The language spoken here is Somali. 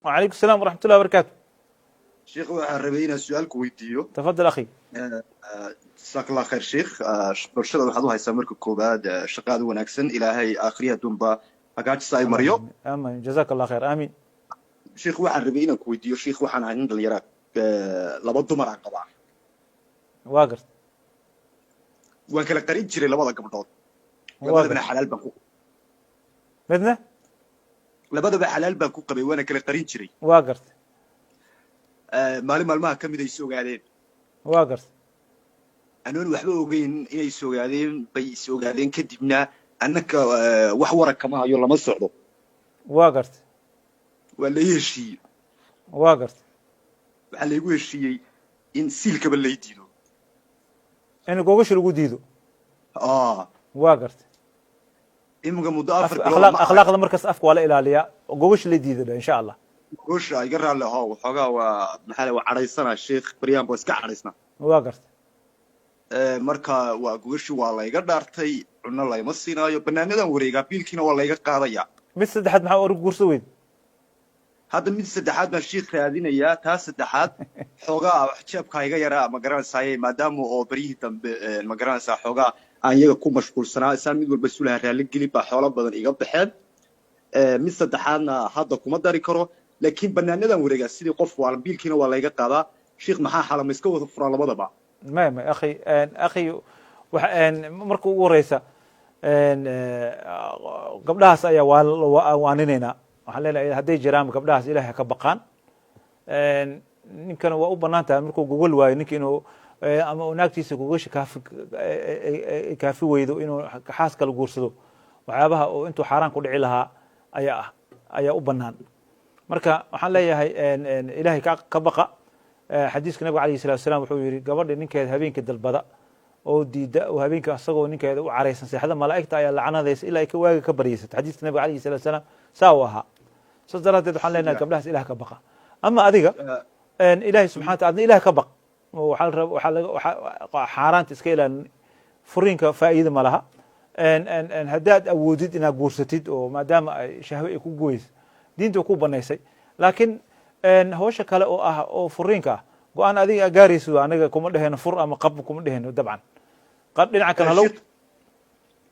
وعليكم السلام ورحمة الله وبركاته. شيخ waxaan rabay inaan su'aal ku weydiiyo تفضل أخي. jazaak allah khayr sheekh bulshada waxaad u haysaa marka koobaad shaqaada wanaagsan ilaahay aakhiriya dunba hagaajisa ay mariyo اللهم آمين جزاك الله خير آمين. sheekh waxaan rabay inaan ku weydiiyo sheekh waxaan ahay nin dhalinyaro laba dumar aan qabaa واقرت waan kala qarin jiray labada gabdhood واقرت labadaba xalaal baan ku بدنا labadaba xalaal baan ku qabay waana kala qarin jiray واقرت maalin maalmaha ka mid ay soogaadeen واقرت anoon waxba ogeyn inay soogaadeen bay soogaadeen kadibna annaka wax warag kama hayo lama socdo واقرت waa la heshiiyey واقرت waxaa laygu heshiiyey in siilkaba lay diido إنه جوجش الجديد واقرت iminka muddo afar أخلاق المركز أفق ولا إلى عليا جوجش الجديد ده إن شاء الله. goosha iga raalli ahow waxoogaa waa maxaa waa cadhaysanaa sheekh baryaan baa iska cadhaysnaa واقرت marka waa gogashi waa layga dhaartay cunno layma siinaayo banaanadan wareegaa biilkiina waa layga qaadayaa مثل حد محاور قرصويد. hadda mid saddexaad baan sheekh raadinayaa taa saddexaad xoogaa jeebka iga yaraa ma garanaysaay maadaama oo baryihii dambe ma garanaysaa xoogaa aan iyaga ku mashquulsanaa isaan mid walba sulaha raali gelin baa xoolo badan iga baxeen mid saddexaadna hadda kuma dari karo laakiin banaanadan wareegaa sidii qof waa biilkiina waa layga qaadaa sheekh maxaa xalama iska wada furaa labadaba ما أخي أخي مركو وريسة قبلها سأيا وانينينا وحلينا هدي جرام قبلها إلهي كبقان يمكن وأبنانتا مركو جوجل واي نكينو أما هناك تيسي جوجش كافي ويدو إنه حاس كالجورسدو وعابها وأنتو حرام كل علها أيا أبنان مركا وحليا هاي إلهي كبقى حديث النبي عليه الصلاة والسلام وحuu yiri gabadha ninkeeda habeenka dalbada oo diida oo habeenka asagoo ninkeeda u careysan seexda malaa'igta ayaa lacanadaysa ilaa ay ka waaga ka bariyaysa xadiiska nabiga عليه الصلاة والسلام saawaha sadaradeed waxaan leenahay gabdhahaas ilaah ka baqa ama adiga ilaahay subxaanahu wa ta'ala ilaah ka baq waxa xaaraanta iska ilaalin furiinka faa'iido ma laha haddaad awoodid inaad guursatid oo maadaama ay shahwe ay ku gooyso diinta ku banaysay laakiin hawsha kale oo ah oo furiinka go'aan adiga gaarayso anaga kuma dhahayno fur ama qab kuma dhahayno dabcan qad dhinaca kale